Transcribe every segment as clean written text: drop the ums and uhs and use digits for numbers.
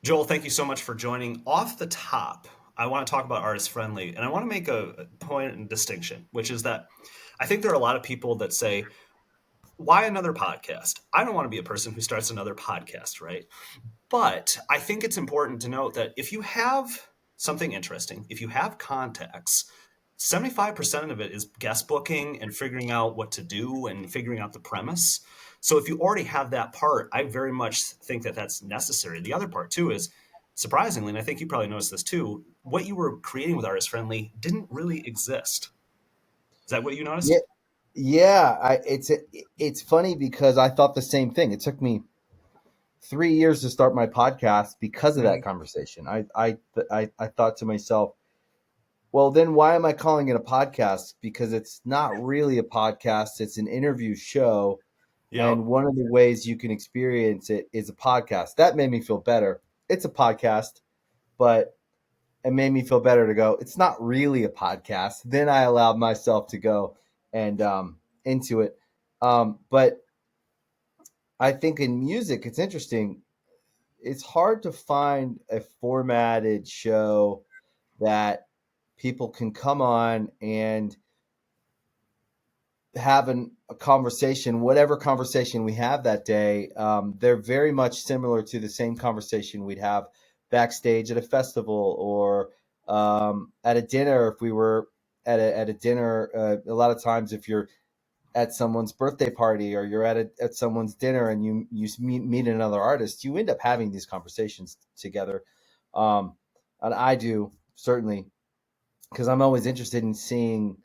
Joel, thank you so much for joining. Off the top, I want to talk about artist friendly, and I want to make a point and distinction, which is that I think there are a lot of people that say, why another podcast? I don't want to be a person who starts another podcast, right? But I think it's important to note that if you have something interesting, if you have contacts, 75% of it is guest booking and figuring out what to do and figuring out the premise. So if you already have that part, I very much think that that's necessary. The other part too is surprisingly, and I think you probably noticed this too, what you were creating with Artist Friendly didn't really exist. Is that what you Yeah, noticed? yeah. It's funny because I thought the same thing. It took me 3 years to start my podcast because of that Mhm. conversation. I thought to myself, well, then why am I calling it a podcast? Because it's not really a podcast. It's an interview show, Yep. and one of the ways you can experience it is a podcast. That made me feel better. It's a podcast, but it made me feel better to go, it's not really a podcast. Then I allowed myself to go and into it. But I think in music, it's interesting. It's hard to find a formatted show that people can come on and have a conversation, whatever conversation we have that day. They're very much similar to the same conversation we'd have backstage at a festival or at a dinner. If we were at a dinner, a lot of times if you're at someone's birthday party or you're at someone's dinner and you meet another artist, you end up having these conversations together. Um, and I do certainly because I'm always interested in seeing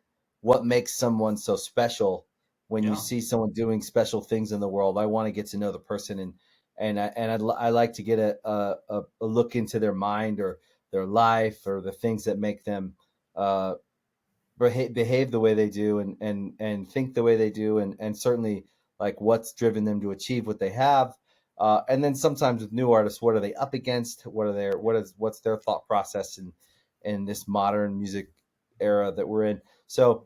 what makes someone so special. When you Yeah. see someone doing special things in the world, I want to get to know the person and I like to get a look into their mind or their life or the things that make them uh, behave the way they do and think the way they do and certainly like what's driven them to achieve what they have. And then sometimes with new artists, what are they up against? What's their thought process in this modern music era that we're in? So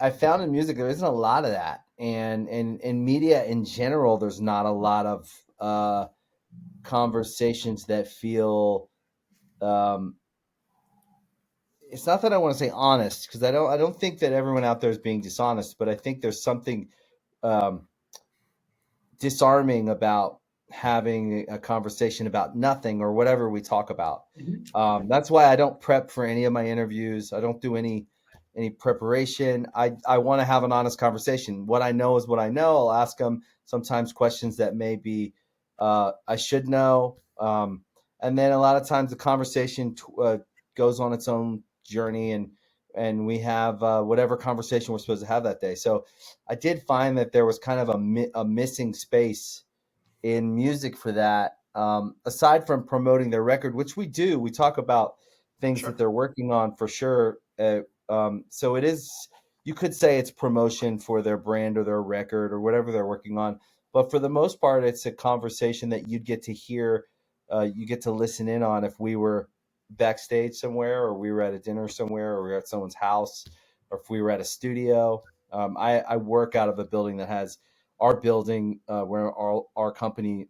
I found in music there isn't a lot of that, and in media in general, there's not a lot of conversations that feel. Um, it's not that I want to say honest because I don't think that everyone out there is being dishonest, but I think there's something um, disarming about having a conversation about nothing or whatever we talk about. Mhm. That's why I don't prep for any of my interviews. I don't do any preparation. I want to have an honest conversation. What I know is what I know. I'll ask them sometimes questions that maybe I should know, and then a lot of times the conversation goes on its own journey and we have whatever conversation we're supposed to have that day. So I did find that there was kind of a missing space in music for that. Aside from promoting their record, which we do, we talk about things that Sure. they're working on for sure. So it is, you could say it's promotion for their brand or their record or whatever they're working on. But for the most part, it's a conversation that you'd get to hear, you get to listen in on if we were backstage somewhere or we were at a dinner somewhere or we were at someone's house or if we were at a studio. I work out of a building that has our building where our company,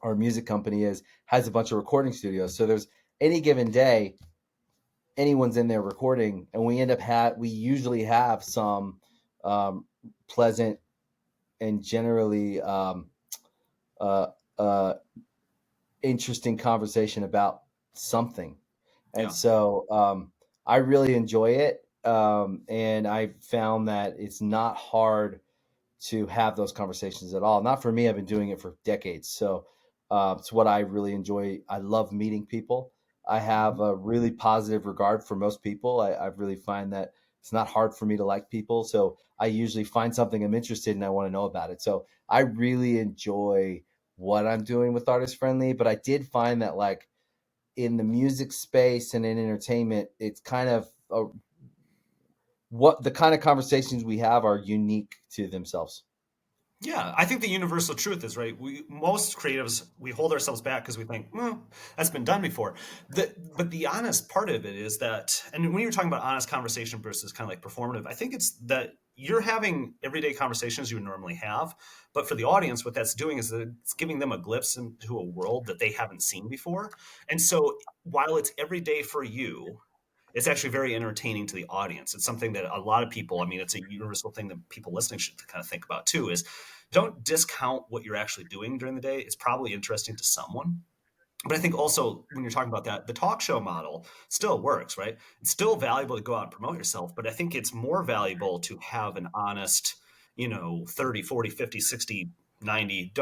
our music company is, has a bunch of recording studios. So there's any given day, anyone's in there recording, and we usually have some um, pleasant and generally uh, uh, interesting conversation about something. And Yeah. so I really enjoy it. And I found that it's not hard to have those conversations at all. Not for me. I've been doing it for decades. So it's what I really enjoy. I love meeting people. I have Mhm. a really positive regard for most people. I really find that it's not hard for me to like people. So I usually find something I'm interested in. I want to know about it. So I really enjoy what I'm doing with Artist Friendly. But I did find that like in the music space and in entertainment, it's kind of what the kind of conversations we have are unique to themselves. Yeah, I think the universal truth is right. We most creatives we hold ourselves back because we think, well, that's been done before. But the honest part of it is that, and when you're talking about honest conversation versus kind of like performative, I think it's that you're having everyday conversations you would normally have, but for the audience, what that's doing is that it's giving them a glimpse into a world that they haven't seen before. And so while it's every day for you, it's actually very entertaining to the audience. It's something that a lot of people, I mean, it's a universal thing that people listening should kind of think about too, is don't discount what you're actually doing during the day. It's probably interesting to someone. But I think also when you're talking about that, the talk show model still works, right? It's still valuable to go out and promote yourself, but I think it's more valuable to have an honest, 30, 40, 50, 60, 90,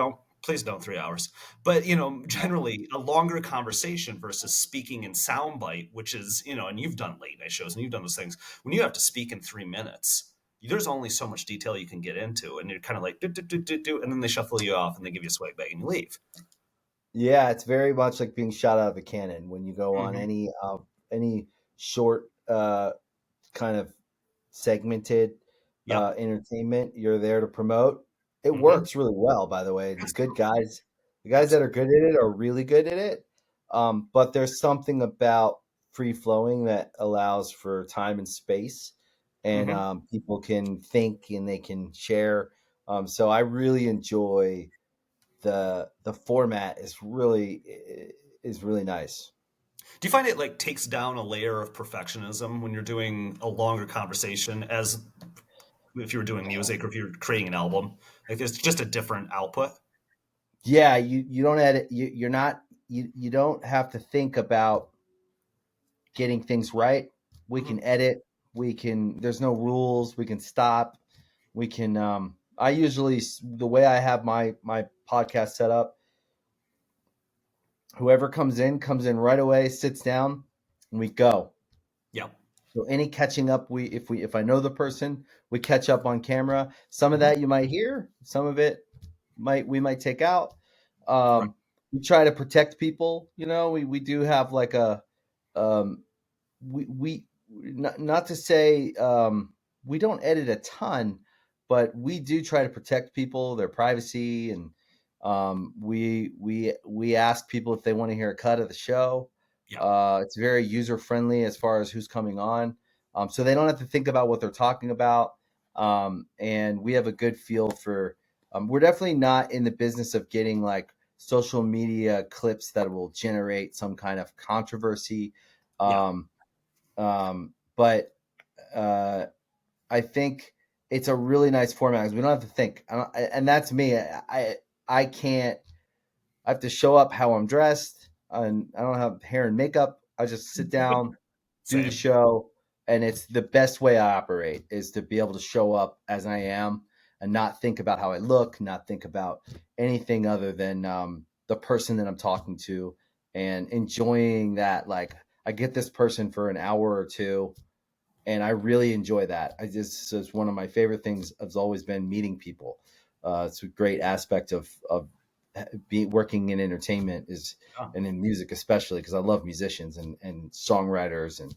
please don't 3 hours, but generally a longer conversation versus speaking in soundbite, which is, and you've done late night shows and you've done those things when you have to speak in 3 minutes. There's only so much detail you can get into, and you're kind of like do, do, do, do, do, and then they shuffle you off and they give you a swag bag and you leave. Yeah, it's very much like being shot out of a cannon when you go on Mm-hmm. any short kind of segmented Yep. entertainment. You're there to promote. It Mm-hmm. works really well, by the way. The guys that are Absolutely. good at it are really good at it. But there's something about free flowing that allows for time and space, and Mm-hmm. people can think and they can share. So I really enjoy the format is really nice. Do you find it like takes down a layer of perfectionism when you're doing a longer conversation as if you were doing music or if you're creating an album? Like there's just a different output. Yeah, you don't edit. You're not you don't have to think about getting things right. We Hmm. can edit. We can. There's no rules. We can stop. We can. I usually the way I have my podcast set up. Whoever comes in right away, sits down, and we go. Yeah. So any catching up, if I know the person, we catch up on camera. Some of Hmm. that you might hear. Some of it we might take out. Right. We try to protect people. We do have like a um, we not to say we don't edit a ton, but we do try to protect people, their privacy, and we ask people if they want to hear a cut of the show. Yeah. It's very user friendly as far as who's coming on, so they don't have to think about what they're talking about, and we have a good feel for. We're definitely not in the business of getting like social media clips that will generate some kind of controversy. Yeah. Um, but I think it's a really nice format because we don't have to think, and that's me. I can't. I have to show up how I'm dressed, and I don't have hair and makeup. I just sit down, do the Same. show, and it's the best way I operate is to be able to show up as I am and not think about how I look, not think about anything other than the person that I'm talking to, and enjoying that. Like I get this person for an hour or two, and I really enjoy that. It's one of my favorite things. Has always been meeting people. It's a great aspect of being working in entertainment is Yeah. and in music especially because I love musicians and songwriters and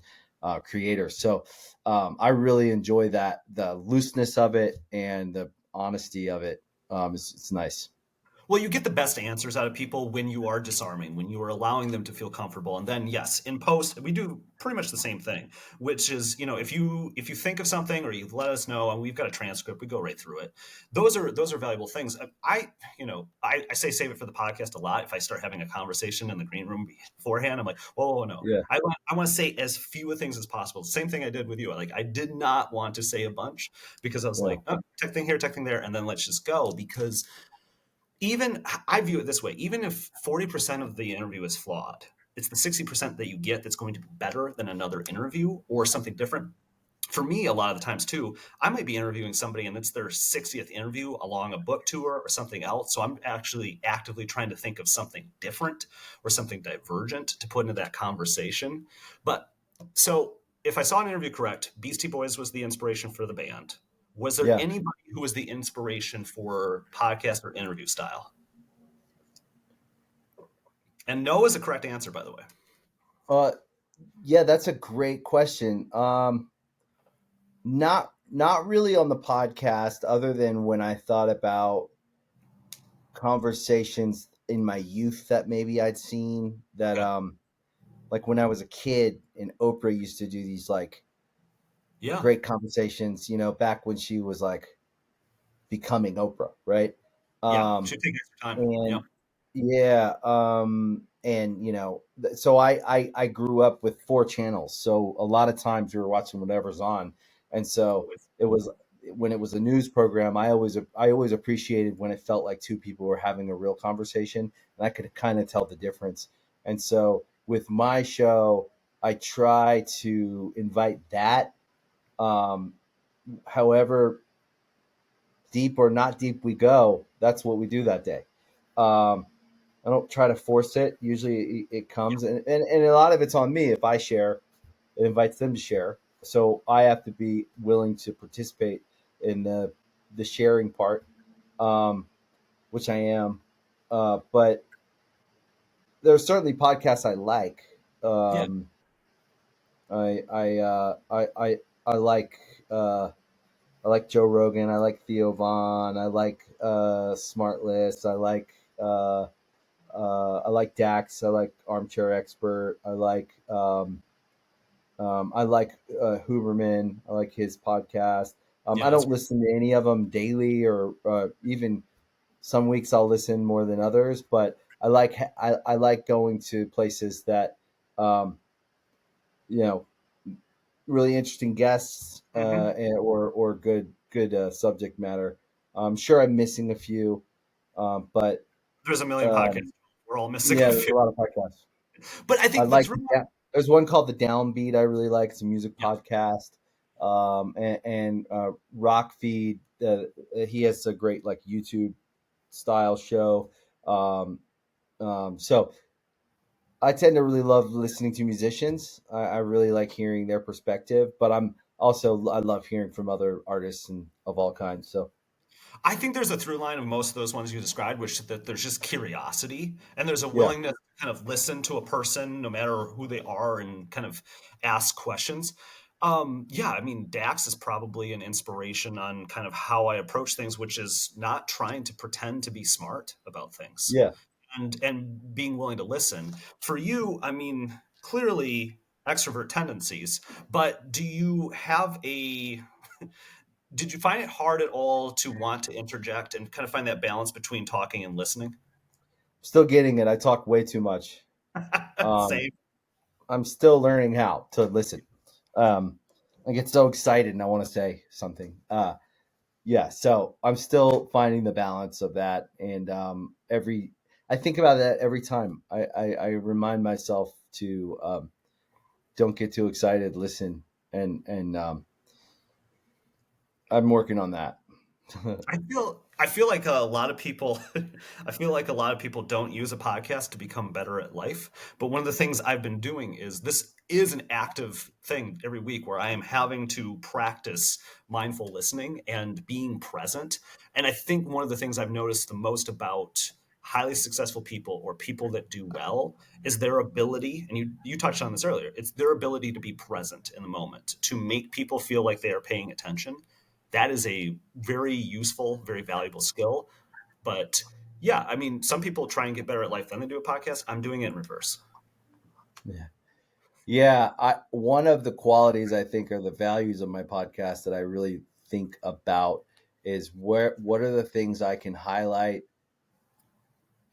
creators. So I really enjoy that the looseness of it and the honesty of it. It's nice. Well, you get the best answers out of people when you are disarming, when you are allowing them to feel comfortable. And then, yes, in post, we do pretty much the same thing, which is, if you think of something or you let us know, and we've got a transcript, we go right through it. Those are valuable things. I say save it for the podcast a lot. If I start having a conversation in the green room beforehand, I'm like, whoa, whoa, no. Yeah, I want to say as few things as possible. Same thing I did with you. Like I did not want to say a bunch because I was yeah, like, oh, tech thing here, tech thing there, and then let's just go because even I view it this way, even if 40% of the interview is flawed, it's the 60% that you get that's going to be better than another interview or something different. For me, a lot of the times too, I might be interviewing somebody and it's their 60th interview along a book tour or something else. So I'm actually actively trying to think of something different or something divergent to put into that conversation. But so if I saw an interview correct, Beastie Boys was the inspiration for the band. Was there yeah. anybody who was the inspiration for podcast or interview style? And no is the correct answer, by the way. Uh, yeah, that's a great question. Not really on the podcast, other than when I thought about conversations in my youth that maybe I'd seen that Okay. like when I was a kid and Oprah used to do these like Yeah. great conversations, back when she was like becoming Oprah, right? Yeah. Um, Should take extra time. Yeah. and yeah, and so I grew up with four channels, so a lot of times we were watching whatever's on, and so Always. it was when it was a news program. I always appreciated when it felt like two people were having a real conversation, and I could kind of tell the difference. And so with my show, I try to invite that. Um, However deep or not deep we go, that's what we do that day. Um, I don't try to force it. Usually it comes, and a lot of it's on me. If I share, it invites them to share. So I have to be willing to participate in the sharing part, um, which I am. But there are certainly podcasts I like. Yeah. Um, I like I like Joe Rogan. I like Theo Vaughn. I like Smartless. I like Dax. I like Armchair Expert. I like Huberman. I like his podcast. Yeah. I That's don't great. listen to any of them daily, or even some weeks I'll listen more than others. But I like going to places that um, you know really interesting guests, Hmm. or good subject matter. I'm sure I'm missing a few, but There's a million podcasts. um, We're all missing yeah, a there's few. a lot of podcasts. But I I think the like through. yeah. There's one called the Downbeat. I really like. It's a music Yeah. podcast. And Rock Feed. He has a great like YouTube style show. Um, so I tend to really love listening to musicians. I really like hearing their perspective, but I love hearing from other artists and of all kinds. So I think there's a through line of most of those ones you described, which is that there's just curiosity and there's a yeah, willingness to kind of listen to a person, no matter who they are, and kind of ask questions. Yeah, I mean, Dax is probably an inspiration on kind of how I approach things, which is not trying to pretend to be smart about things yeah. and being willing to listen. For you, I mean, clearly extrovert tendencies, but do you have a did you find it hard at all to want to interject and kind of find that balance between talking and listening? Still getting it. I talk way too much. Um, Same. I'm still learning how to listen. Um, I get so excited and I want to say something. Yeah, so I'm still finding the balance of that, and I think about that every time. I remind myself to don't get too excited, listen, and I'm working on that. I feel like a lot of people I feel like a lot of people don't use a podcast to become better at life. But one of the things I've been doing is this is an active thing every week where I am having to practice mindful listening and being present. And I think one of the things I've noticed the most about highly successful people or people that do well is their ability, and you touched on this earlier, it's their ability to be present in the moment, to make people feel like they are paying attention. That is a very useful, very valuable skill. But yeah, I mean, some people try and get better at life, then they do a podcast. I'm doing it in reverse. Yeah, yeah. One of the qualities I think are the values of my podcast that I really think about is what are the things I can highlight,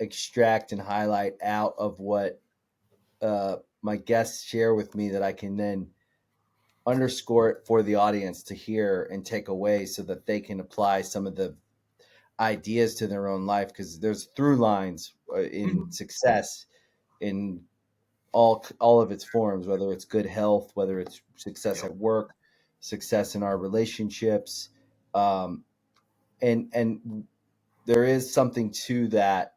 extract, and highlight out of what my guests share with me that I can then underscore it for the audience to hear and take away so that they can apply some of the ideas to their own life, because there's through lines in Mhm. success in all of its forms, whether it's good health, whether it's success Yep. at work, success in our relationships, um, and there is something to that.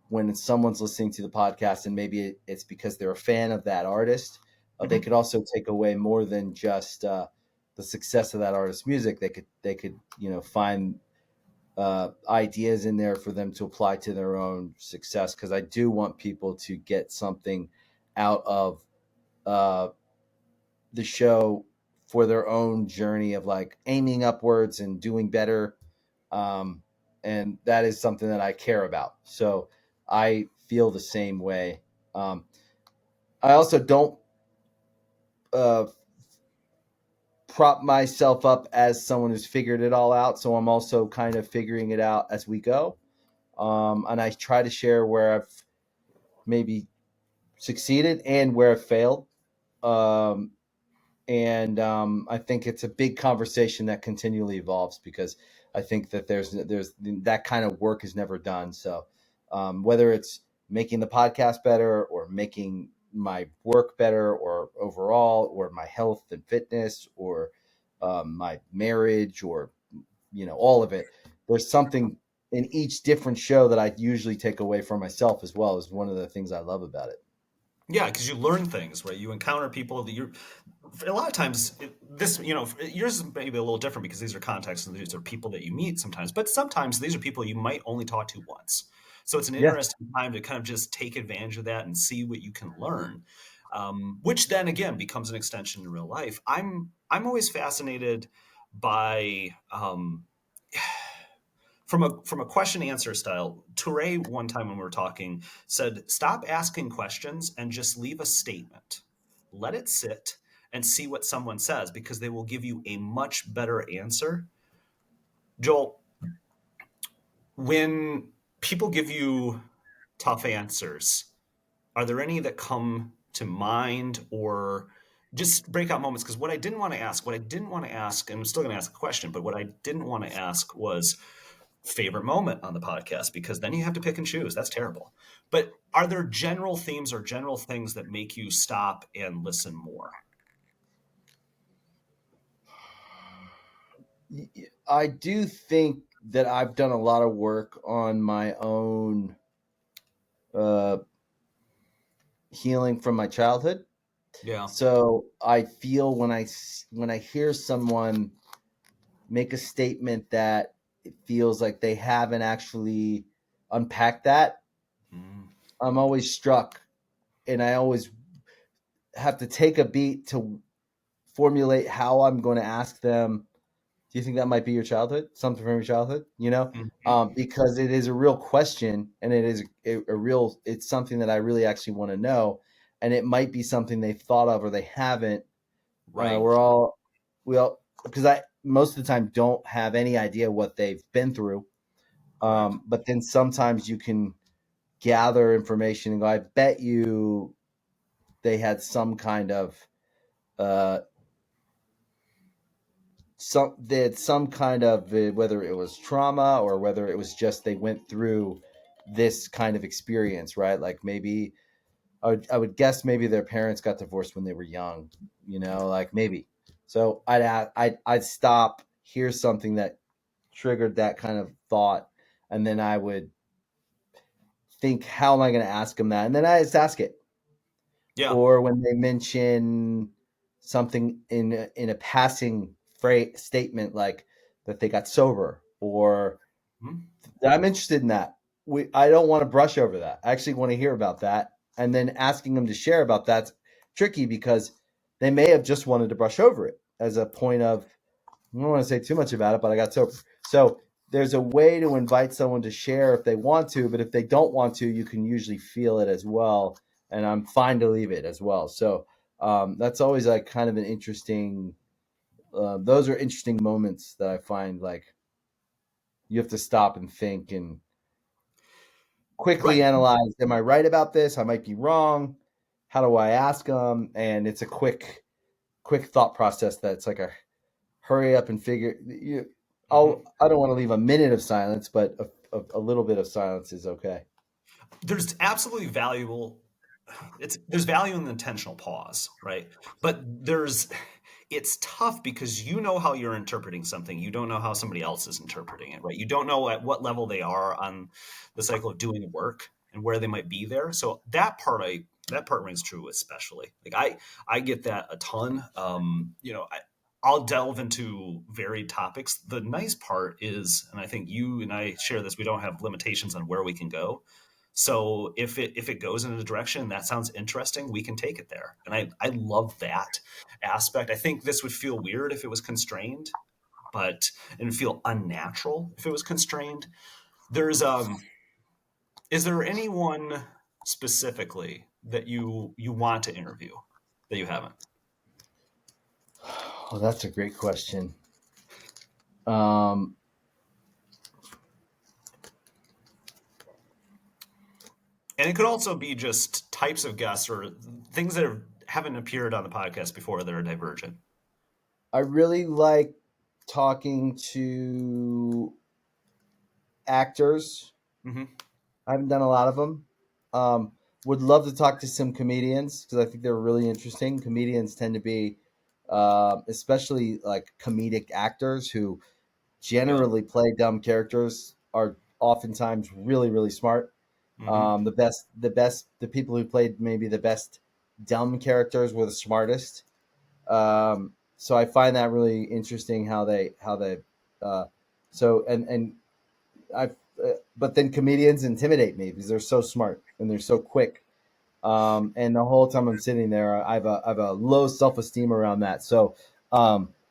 When someone's listening to the podcast, and maybe it's because they're a fan of that artist, they Mhm. could also take away more than just the success of that artist's music. They could find ideas in there for them to apply to their own success, because I do want people to get something out of uh, the show for their own journey of like aiming upwards and doing better. Um, and that is something that I care about. So I feel the same way. I also don't uh, prop myself up as someone who's figured it all out. So I'm also kind of figuring it out as we go. And I try to share where I've maybe succeeded and where I've failed. Um, and I think it's a big conversation that continually evolves because I think that there's that kind of work is never done. So whether it's making the podcast better or making my work better or overall or my health and fitness or my marriage or all of it, there's something in each different show that I usually take away for myself as well, is one of the things I love about it. Yeah, because you learn things, right? You encounter people that you're. A lot of times, yours is maybe a little different because these are contexts and these are people that you meet sometimes. But sometimes these are people you might only talk to once. So it's an Yeah. interesting time to kind of just take advantage of that and see what you can learn, which then again becomes an extension in real life. I'm always fascinated by. From a question answer style, Touré one time when we were talking said, "Stop asking questions and just leave a statement. Let it sit and see what someone says because they will give you a much better answer." Joel, when people give you tough answers, are there any that come to mind or just breakout moments? Because what I didn't want to ask, and I'm still going to ask a question, but what I didn't want to ask was favorite moment on the podcast because then you have to pick and choose. That's terrible. But are there general themes or general things that make you stop and listen more? I do think that I've done a lot of work on my own uh, healing from my childhood. Yeah. So I feel when I hear someone make a statement that it feels like they haven't actually unpacked that, Mm, I'm always struck, and I always have to take a beat to formulate how I'm going to ask them. Do you think that might be your childhood? Something from your childhood, mhm. because it is a real question, and it is a real. It's something that I really actually want to know, and it might be something they've thought of or they haven't. Right. We all because I most of the time don't have any idea what they've been through. Correct. But then sometimes you can gather information and go, I bet you they had some kind of uh, whether it was trauma or whether it was just they went through this kind of experience, right? Like maybe I would guess maybe their parents got divorced when they were young, like maybe. So I'd stop, hear something that triggered that kind of thought, and then I would think, how am I going to ask them that? And then I just ask it. Yeah. Or when they mention something in a passing phrase statement, like that they got sober, or Mhm. I'm interested in that. I don't want to brush over that. I actually want to hear about that. And then asking them to share about that's tricky because they may have just wanted to brush over it as a point of, I don't want to say too much about it, but I got sober. So there's a way to invite someone to share if they want to, but if they don't want to, you can usually feel it as well. And I'm fine to leave it as well. So that's always like kind of an interesting, those are interesting moments that I find like you have to stop and think and quickly Right. analyze, am I right about this? I might be wrong. How do I ask them? And it's a quick thought process that's like a hurry up and figure. Mhm. I don't want to leave a minute of silence, but a little bit of silence is okay. There's absolutely there's value in the intentional pause, right? But it's tough because you know how you're interpreting something. You don't know how somebody else is interpreting it, right? You don't know at what level they are on the cycle of doing work and where they might be there. So that part rings true especially. Like I get that a ton. I'll delve into varied topics. The nice part is, and I think you and I share this, we don't have limitations on where we can go. So if it goes in a direction that sounds interesting, we can take it there. And I love that aspect. I think this would feel weird if it was constrained, but it would feel unnatural if it was constrained. There's is there anyone specifically that you want to interview that you haven't? Oh, that's a great question. Um, And it could also be just types of guests or things that haven't appeared on the podcast before that are divergent. I really like talking to actors. Hmm. I haven't done a lot of them. Would love to talk to some comedians because I think they're really interesting. Comedians tend to be, especially like comedic actors who Yep. generally play dumb characters, are oftentimes really, really smart. Hmm. The people who played maybe the best dumb characters were the smartest. So I find that really interesting how they, uh, so and I, but then comedians intimidate me because they're so smart and they're so quick. And the whole time I'm sitting there, I have a low self esteem around that. So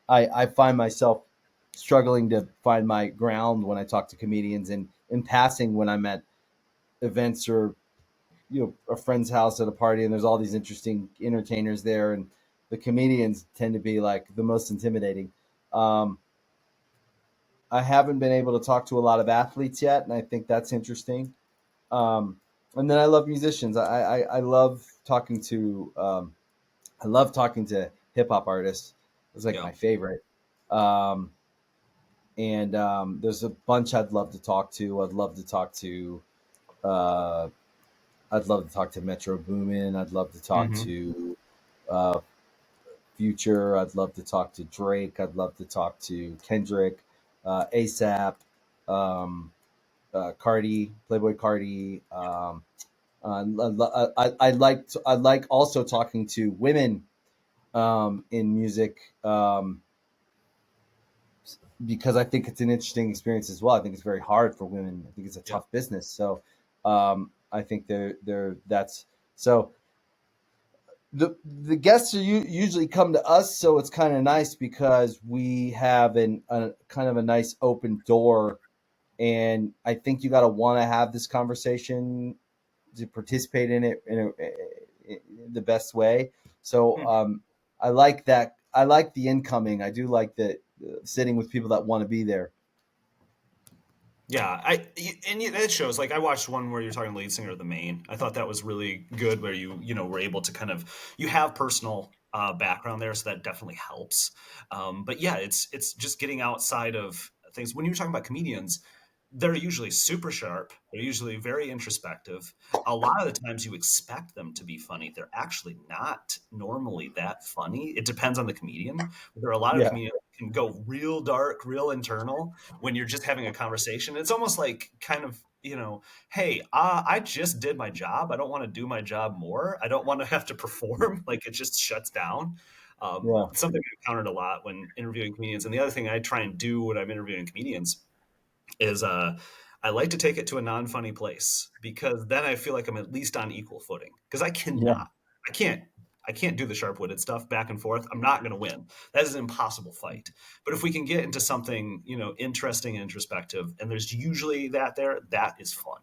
I find myself struggling to find my ground when I talk to comedians, and in passing when I'm at events or a friend's house at a party, and there's all these interesting entertainers there, and the comedians tend to be like the most intimidating. Um, I haven't been able to talk to a lot of athletes yet, and I think that's interesting. Um, and then I love musicians. I love talking to hip hop artists. It's like Yeah. my favorite. Um, and there's a bunch I'd love to talk to. Uh, I'd love to talk to Metro Boomin. I'd love to talk Hmm. to uh, Future. I'd love to talk to Drake. I'd love to talk to Kendrick, ASAP, Cardi, Playboy Cardi. I like also talking to women in music, because I think it's an interesting experience as well. I think it's very hard for women. I think it's a Yep. tough business. So I think they're that's so the guests usually come to us, so it's kind of nice because we have a kind of a nice open door, and I think you got to want to have this conversation to participate in it in the best way. So Hmm. I like that. I like the incoming. I do like the sitting with people that want to be there. Yeah, and it shows. Like I watched one where you're talking lead singer of the Main. I thought that was really good, where you were able to kind of you have personal background there, so that definitely helps. But yeah, it's just getting outside of things. When you're talking about comedians, they're usually super sharp. They're usually very introspective. A lot of the times you expect them to be funny. They're actually not normally that funny. It depends on the comedian. There are a lot of Yeah, comedians that can go real dark, real internal when you're just having a conversation. It's almost like kind of, hey, I just did my job. I don't want to do my job more. I don't want to have to perform. Like it just shuts down. yeah, It's something I've encountered a lot when interviewing comedians. And the other thing I try and do when I'm interviewing comedians is I like to take it to a non-funny place because then I feel like I'm at least on equal footing. Because yeah, I can't, I can't do the sharp-witted stuff back and forth. I'm not going to win. That is an impossible fight. But if we can get into something, interesting and introspective, and there's usually that there, that is fun.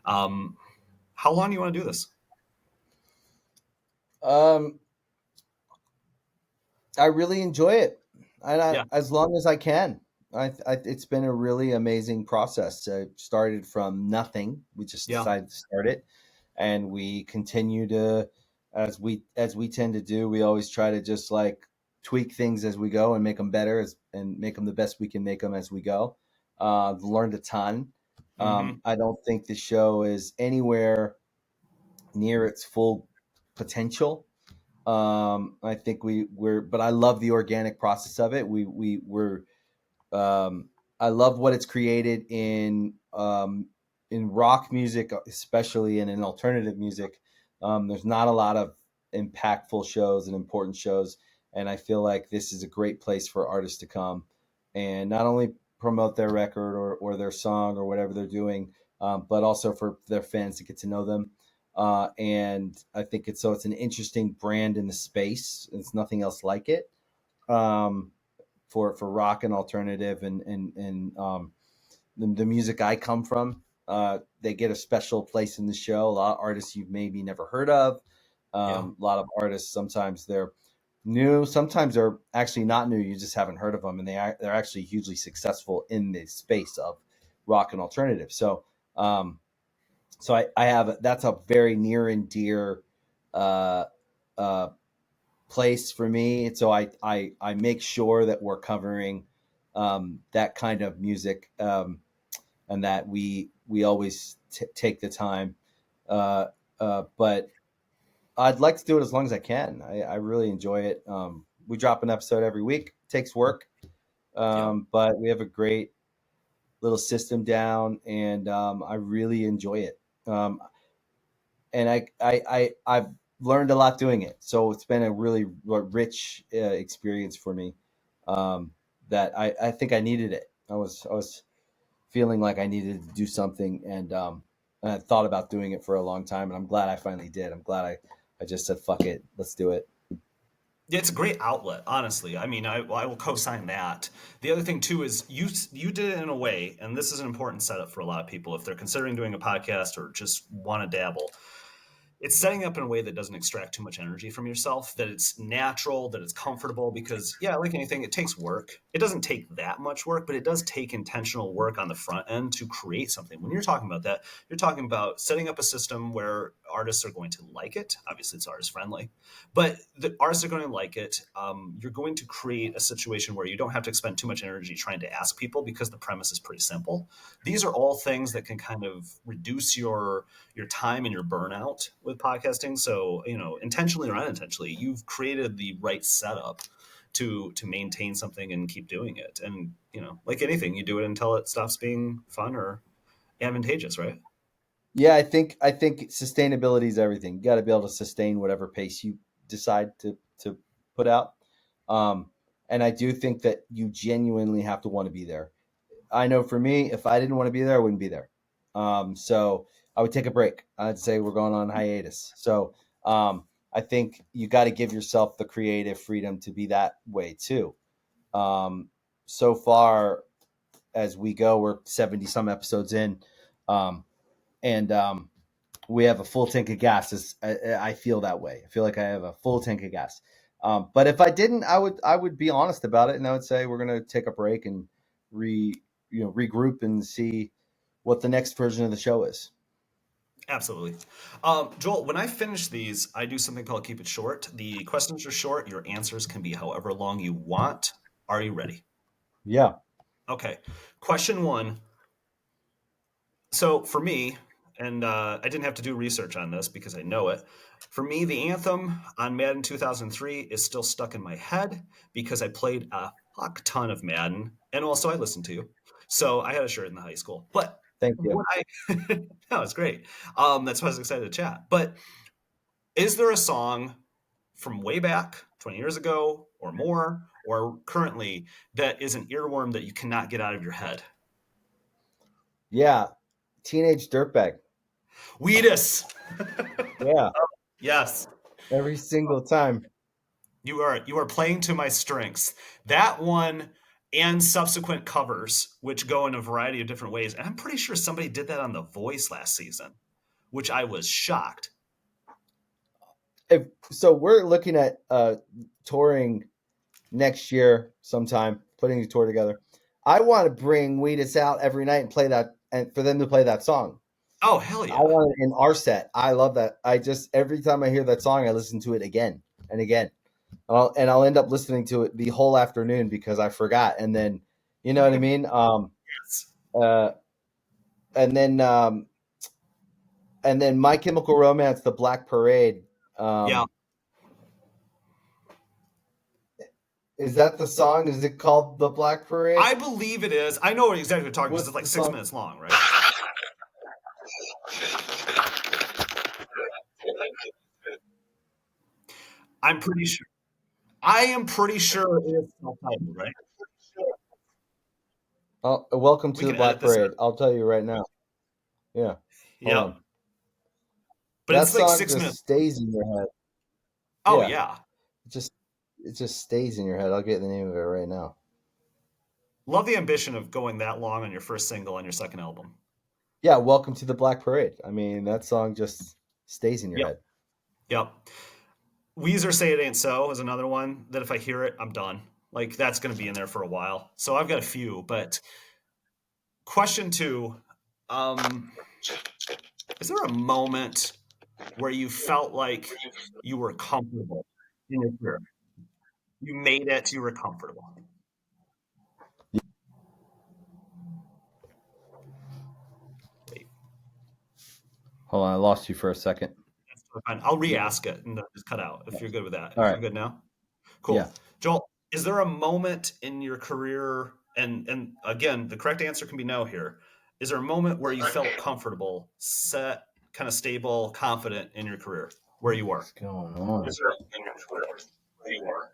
Um, how long do you want to do this? um, I really enjoy it, and Yeah, as long as I can. It's been a really amazing process. I started from nothing. We just yeah, decided to start it, and we continue to, as we tend to do. We always try to just like tweak things as we go and make them better, and make them the best we can make them as we go. Learned a ton. hmm, I don't think the show is anywhere near its full potential. I think but I love the organic process of it. Um, I love what it's created in rock music, especially, and in alternative music. There's not a lot of impactful shows and important shows, and I feel like this is a great place for artists to come and not only promote their record or their song or whatever they're doing, but also for their fans to get to know them. And I think it's an interesting brand in the space. It's nothing else like it. Um, for rock and alternative and the music I come from. They get a special place in the show. A lot of artists you've maybe never heard of. yeah, A lot of artists sometimes new. Sometimes they're actually not new. You just haven't heard of them, and they're actually hugely successful in the space of rock and alternative. Um, so I have that's a very near and dear uh, uh, place for me. So I make sure that we're covering that kind of music, and that we always take the time. Uh, but I'd like to do it as long as I can. I really enjoy it. We drop an episode every week. It takes work, Yep. but we have a great little system down, and I really enjoy it. Um, and I've learned a lot doing it. So it's been a really rich experience for me. That I think I needed it. I was feeling like I needed to do something, and I thought about doing it for a long time, and I'm glad I finally did. I'm glad I just said fuck it, let's do it. Yeah, it's a great outlet, honestly. I mean, I will co-sign that. The other thing too is you did it in a way, and this is an important setup for a lot of people if they're considering doing a podcast or just want to dabble. It's setting up in a way that doesn't extract too much energy from yourself, that it's natural, that it's comfortable, because yeah, like anything, it takes work. It doesn't take that much work, but it does take intentional work on the front end to create something. When you're talking about that, you're talking about setting up a system where artists are going to like it. Obviously it's artist friendly, but the artists are going to like it. You're going to create a situation where you don't have to expend too much energy trying to ask people, because the premise is pretty simple. These are all things that can kind of reduce your time and your burnout with podcasting. So, intentionally or unintentionally, you've created the right setup to maintain something and keep doing it. And, like anything, you do it until it stops being fun or advantageous, right? Yeah, I think sustainability is everything. You got to be able to sustain whatever pace you decide to put out. Um, and I do think that you genuinely have to want to be there. I know for me, if I didn't want to be there, I wouldn't be there. So I would take a break. I'd say we're going on hiatus. So I think you got to give yourself the creative freedom to be that way too. Um, so far as we go, we're 70 some episodes in. Um, and we have a full tank of gas. I feel that way. I feel like I have a full tank of gas. But if I didn't, I would be honest about it, and I would say we're going to take a break and re regroup and see what the next version of the show is. Absolutely. Joel, when I finish these, I do something called Keep It Short. The questions are short. Your answers can be however long you want. Are you ready? Yeah. Okay. Question one. So for me, and I didn't have to do research on this because I know it. For me, the anthem on Madden 2003 is still stuck in my head because I played a fuck ton of Madden, and also I listened to you. So I had a shirt in the high school. But Thank you. what I no, it's great. That's why I was excited to chat. But is there a song from way back 20 years ago or more, or currently, that is an earworm that you cannot get out of your head? Yeah. Teenage dirtbag. Wheatus. Yeah. Yes. Every single time. You are playing to my strengths. That one and subsequent covers, which go in a variety of different ways. And I'm pretty sure somebody did that on The Voice last season, which I was shocked. So we're looking at touring next year sometime, putting a tour together. I want to bring Weedus out every night and play that, and for them to play that song. Oh, hell I yeah. want it in our set. I love that. I just every time I hear that song, I listen to it again and again, and I'll end up listening to it the whole afternoon because I forgot. And then, you know what I mean. Yes. Uh, and then, My Chemical Romance, The Black Parade. Yeah. Is that the song? Is it called The Black Parade? I believe it is. I know what exactly you're talking because What's it's like the 6 minutes song? long, right? I'm pretty sure. I am pretty sure it is self-titled, right? Oh, welcome We to the can edit Black this Parade. out. I'll tell you right now. Yeah, hold Yep. on. But That it's like song 6 minutes. just stays in your head. Oh, Yeah, yeah. it just it just stays in your head. I'll get the name of it right now. Love the ambition of going that long on your first single on your second album. Yeah, welcome to the Black Parade. I mean, that song just stays in your Yep. head. Yep. Weezer Say It Ain't So is another one that if I hear it, I'm done. Like that's going to be in there for a while. So I've got a few, but question two, um, is there a moment where you felt like you were comfortable in your career? You made it, you were comfortable. Wait, Hold on, I lost you for a second. that's fine. I'll re-ask it and then just cut out if you're good with that. All We're right. good now? Yeah. Cool. Joel, is there a moment in your career, and again, the correct answer can be no here. Is there a moment where you felt comfortable, set, kind of stable, confident in your career, where you were? What's going on? Is there in your career where you were?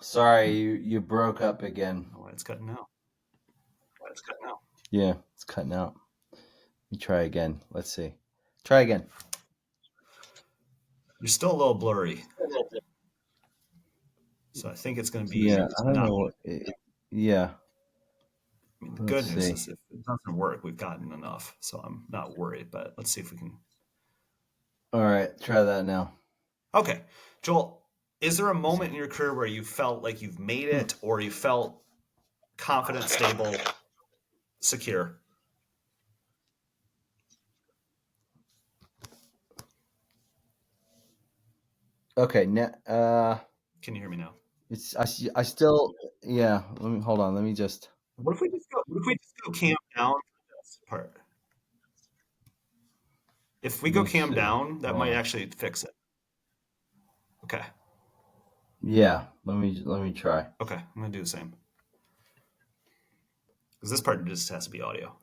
Sorry, you broke up again. Oh, it's cutting out. It's cutting out. Yeah, it's cutting out. Let me try again. Let's see. Try again. You're still a little blurry. So I think it's going to be Yeah, I don't not. know. Yeah, I mean, the good let's news see. is if it doesn't work, we've gotten enough. So I'm not worried, but let's see if we can. All right, try that now. Okay. Joel, is there a moment in your career where you felt like you've made it or you felt confident, stable, secure? Okay, Can you hear me now? I still yeah. Let me hold on. Let me just. What if we just go cam down for this part? If we Let go me cam see. down, that Hold might on. actually fix it. Okay. Yeah, let me try. Okay. I'm gonna do the same. Because this part just has to be audio.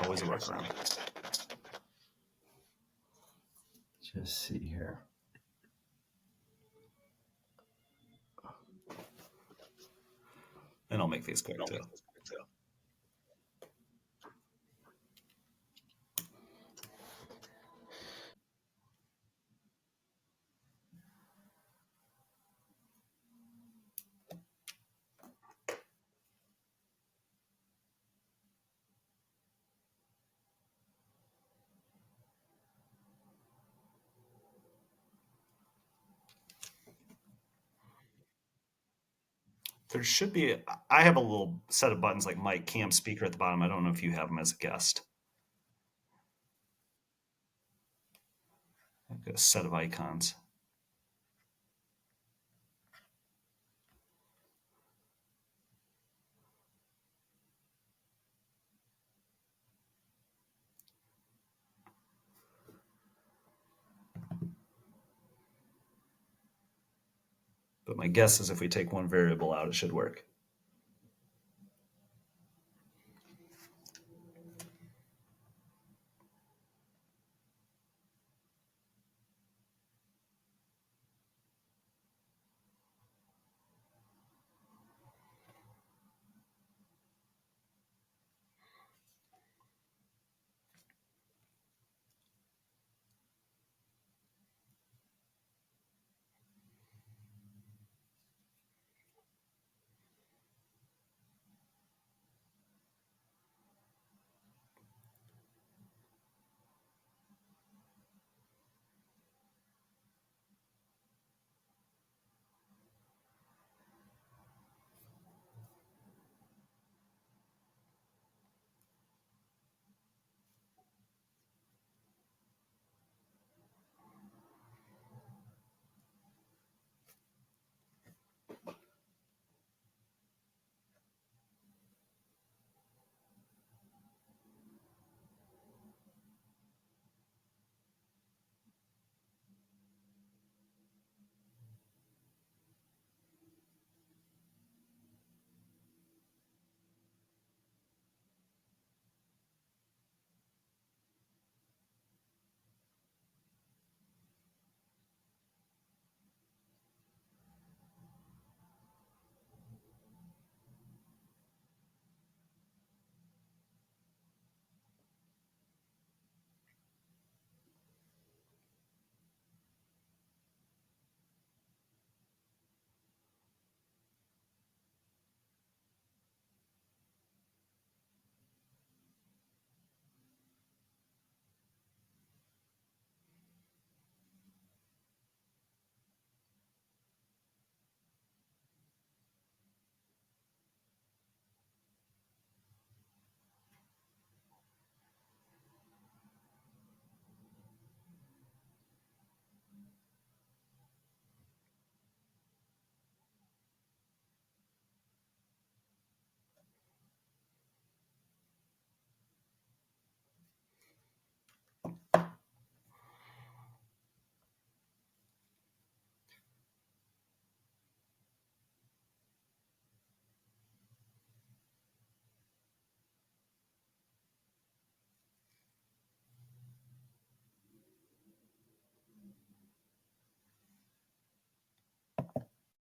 Always a workaround. Just see here. And I'll make these quick too. There should be. I have a little set of buttons like mic, cam, speaker at the bottom. I don't know if you have them as a guest. I've got a set of icons. But my guess is if we take one variable out, it should work.